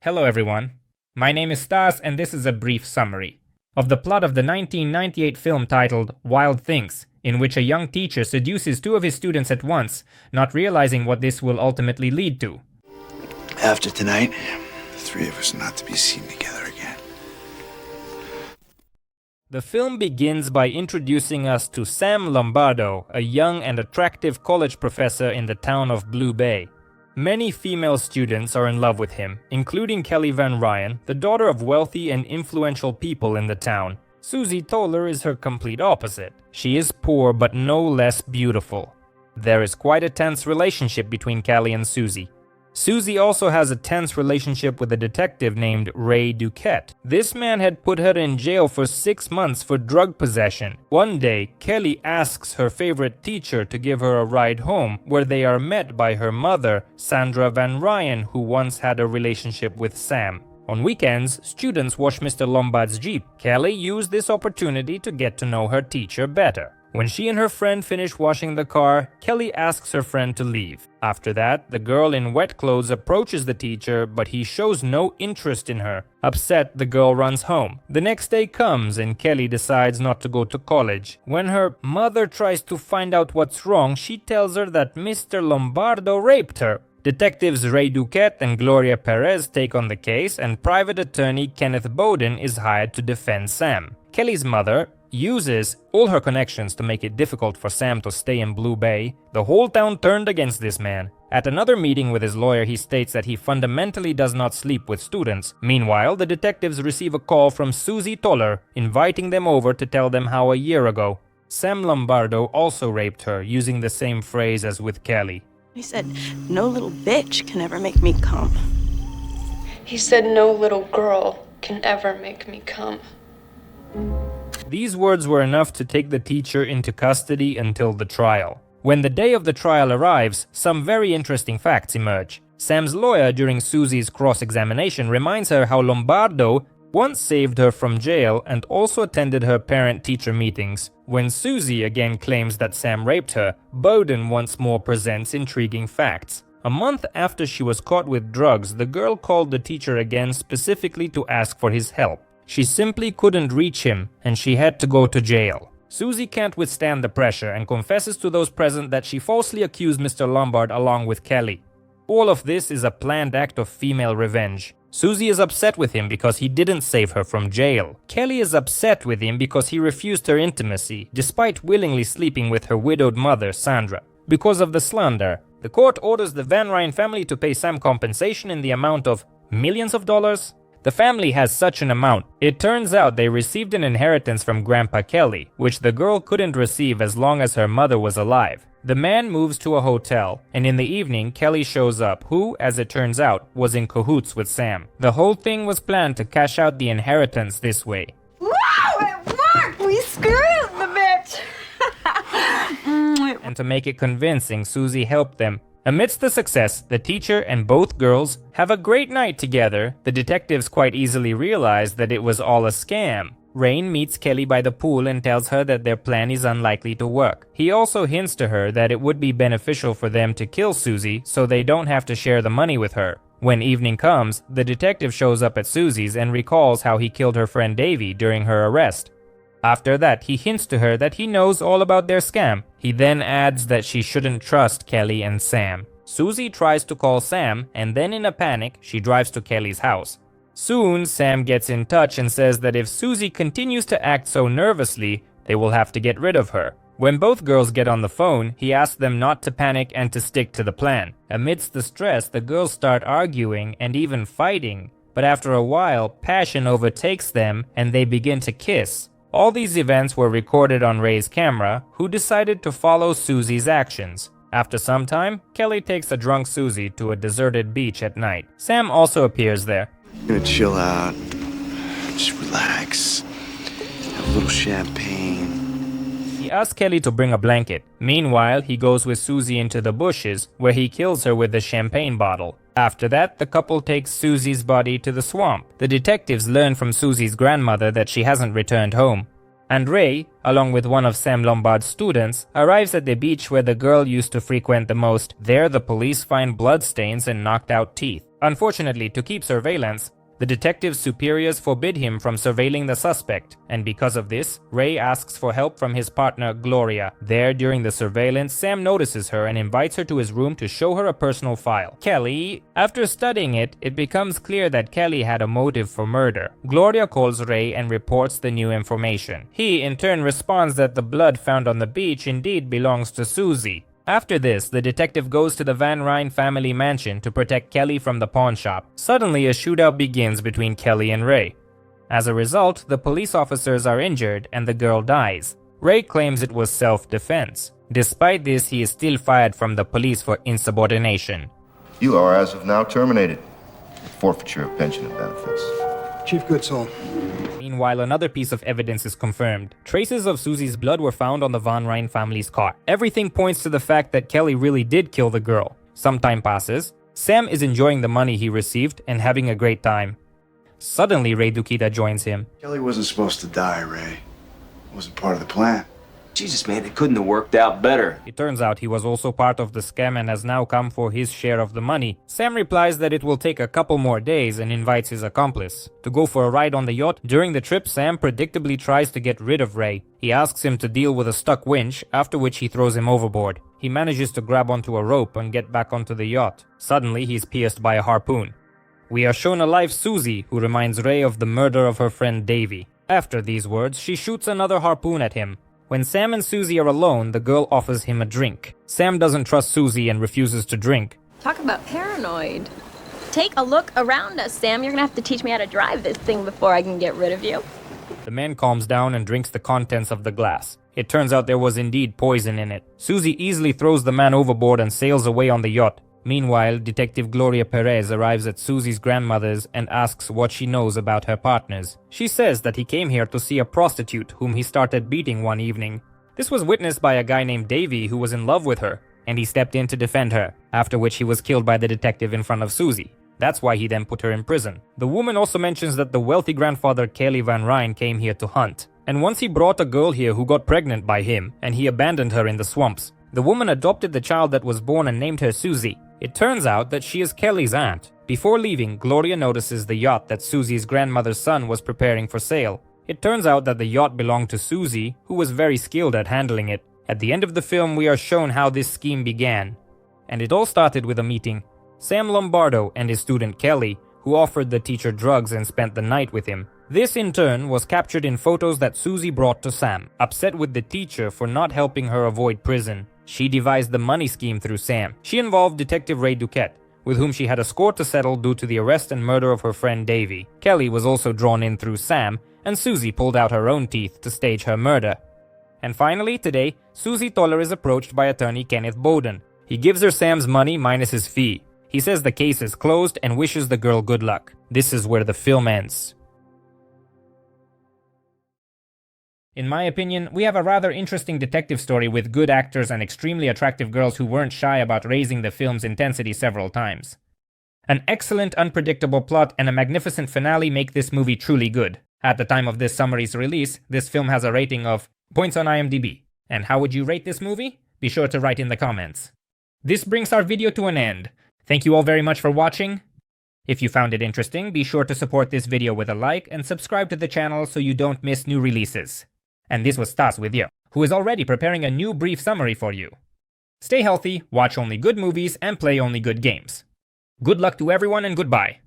Hello everyone, my name is Stas and this is a brief summary of the plot of the 1998 film titled Wild Things, in which a young teacher seduces two of his students at once, not realizing what this will ultimately lead to. After tonight, the three of us are not to be seen together again. The film begins by introducing us to Sam Lombardo, a young and attractive college professor in the town of Blue Bay. Many female students are in love with him, including Kelly Van Ryan, the daughter of wealthy and influential people in the town. Susie Toller is her complete opposite. She is poor but no less beautiful. There is quite a tense relationship between Kelly and Susie. Susie also has a tense relationship with a detective named Ray Duquette. This man had put her in jail for 6 months for drug possession. One day, Kelly asks her favorite teacher to give her a ride home, where they are met by her mother, Sandra Van Ryan, who once had a relationship with Sam. On weekends, students wash Mr. Lombard's Jeep. Kelly used this opportunity to get to know her teacher better. When she and her friend finish washing the car, Kelly asks her friend to leave. After that, the girl in wet clothes approaches the teacher, but he shows no interest in her. Upset, the girl runs home. The next day comes and Kelly decides not to go to college. When her mother tries to find out what's wrong, she tells her that Mr. Lombardo raped her. Detectives Ray Duquette and Gloria Perez take on the case, and private attorney Kenneth Bowden is hired to defend Sam. Kelly's mother uses all her connections to make it difficult for Sam to stay in Blue Bay. The whole town turned against this man. At another meeting with his lawyer, he states that he fundamentally does not sleep with students. Meanwhile, the detectives receive a call from Susie Toller, inviting them over to tell them how a year ago, Sam Lombardo also raped her, using the same phrase as with Kelly. He said, "No little bitch can ever make me come." He said, "No little girl can ever make me come." These words were enough to take the teacher into custody until the trial. When the day of the trial arrives, some very interesting facts emerge. Sam's lawyer, during Susie's cross-examination, reminds her how Lombardo once saved her from jail and also attended her parent-teacher meetings. When Susie again claims that Sam raped her, Bowden once more presents intriguing facts. A month after she was caught with drugs, the girl called the teacher again specifically to ask for his help. She simply couldn't reach him, and she had to go to jail. Susie can't withstand the pressure and confesses to those present that she falsely accused Mr. Lombard along with Kelly. All of this is a planned act of female revenge. Susie is upset with him because he didn't save her from jail. Kelly is upset with him because he refused her intimacy, despite willingly sleeping with her widowed mother, Sandra. Because of the slander, the court orders the Van Ryan family to pay Sam compensation in the amount of millions of dollars. The family has such an amount. It turns out they received an inheritance from Grandpa Kelly, which the girl couldn't receive as long as her mother was alive. The man moves to a hotel, and in the evening, Kelly shows up, who, as it turns out, was in cahoots with Sam. The whole thing was planned to cash out the inheritance this way. Wow, it worked! We screwed the bitch! And to make it convincing, Susie helped them. Amidst the success, the teacher and both girls have a great night together. The detectives quite easily realize that it was all a scam. Rain meets Kelly by the pool and tells her that their plan is unlikely to work. He also hints to her that it would be beneficial for them to kill Susie so they don't have to share the money with her. When evening comes, the detective shows up at Susie's and recalls how he killed her friend Davy during her arrest. After that, he hints to her that he knows all about their scam. He then adds that she shouldn't trust Kelly and Sam. Susie tries to call Sam, and then in a panic, she drives to Kelly's house. Soon, Sam gets in touch and says that if Susie continues to act so nervously, they will have to get rid of her. When both girls get on the phone, he asks them not to panic and to stick to the plan. Amidst the stress, the girls start arguing and even fighting. But after a while, passion overtakes them and they begin to kiss. All these events were recorded on Ray's camera, who decided to follow Susie's actions. After some time, Kelly takes a drunk Susie to a deserted beach at night. Sam also appears there. I'm gonna chill out, just relax, have a little champagne. He asks Kelly to bring a blanket. Meanwhile, he goes with Susie into the bushes, where he kills her with a champagne bottle. After that, the couple takes Susie's body to the swamp. The detectives learn from Susie's grandmother that she hasn't returned home. And Ray, along with one of Sam Lombard's students, arrives at the beach where the girl used to frequent the most. There, the police find bloodstains and knocked out teeth. Unfortunately, to keep surveillance, the detective's superiors forbid him from surveilling the suspect, and because of this, Ray asks for help from his partner, Gloria. There, during the surveillance, Sam notices her and invites her to his room to show her a personal file. Kelly. After studying it, it becomes clear that Kelly had a motive for murder. Gloria calls Ray and reports the new information. He, in turn, responds that the blood found on the beach indeed belongs to Susie. After this, the detective goes to the Van Ryn family mansion to protect Kelly from the pawn shop. Suddenly, a shootout begins between Kelly and Ray. As a result, the police officers are injured and the girl dies. Ray claims it was self-defense. Despite this, he is still fired from the police for insubordination. You are, as of now, terminated. Forfeiture of pension and benefits. Chief Goodsall. Meanwhile, another piece of evidence is confirmed. Traces of Susie's blood were found on the Van Ryn family's car. Everything points to the fact that Kelly really did kill the girl. Some time passes. Sam is enjoying the money he received and having a great time. Suddenly, Ray Dukita joins him. Kelly wasn't supposed to die, Ray. It wasn't part of the plan. Jesus, man, it couldn't have worked out better. It turns out he was also part of the scam and has now come for his share of the money. Sam replies that it will take a couple more days and invites his accomplice to go for a ride on the yacht. During the trip, Sam predictably tries to get rid of Ray. He asks him to deal with a stuck winch, after which he throws him overboard. He manages to grab onto a rope and get back onto the yacht. Suddenly, he's pierced by a harpoon. We are shown a live Susie, who reminds Ray of the murder of her friend Davy. After these words, she shoots another harpoon at him. When Sam and Susie are alone, the girl offers him a drink. Sam doesn't trust Susie and refuses to drink. Talk about paranoid. Take a look around us, Sam. You're gonna have to teach me how to drive this thing before I can get rid of you. The man calms down and drinks the contents of the glass. It turns out there was indeed poison in it. Susie easily throws the man overboard and sails away on the yacht. Meanwhile, Detective Gloria Perez arrives at Susie's grandmother's and asks what she knows about her partners. She says that he came here to see a prostitute whom he started beating one evening. This was witnessed by a guy named Davy who was in love with her, and he stepped in to defend her, after which he was killed by the detective in front of Susie. That's why he then put her in prison. The woman also mentions that the wealthy grandfather Kelly Van Ryn came here to hunt, and once he brought a girl here who got pregnant by him, and he abandoned her in the swamps. The woman adopted the child that was born and named her Susie. It turns out that she is Kelly's aunt. Before leaving, Gloria notices the yacht that Susie's grandmother's son was preparing for sale. It turns out that the yacht belonged to Susie, who was very skilled at handling it. At the end of the film, we are shown how this scheme began. And it all started with a meeting. Sam Lombardo and his student Kelly, who offered the teacher drugs and spent the night with him. This in turn was captured in photos that Susie brought to Sam, upset with the teacher for not helping her avoid prison. She devised the money scheme through Sam. She involved Detective Ray Duquette, with whom she had a score to settle due to the arrest and murder of her friend Davy. Kelly was also drawn in through Sam, and Susie pulled out her own teeth to stage her murder. And finally, today, Susie Toller is approached by attorney Kenneth Bowden. He gives her Sam's money minus his fee. He says the case is closed and wishes the girl good luck. This is where the film ends. In my opinion, we have a rather interesting detective story with good actors and extremely attractive girls who weren't shy about raising the film's intensity several times. An excellent, unpredictable plot and a magnificent finale make this movie truly good. At the time of this summary's release, this film has a rating of points on IMDB. And how would you rate this movie? Be sure to write in the comments. This brings our video to an end. Thank you all very much for watching. If you found it interesting, be sure to support this video with a like and subscribe to the channel so you don't miss new releases. And this was Stas with you, who is already preparing a new brief summary for you. Stay healthy, watch only good movies, and play only good games. Good luck to everyone and goodbye.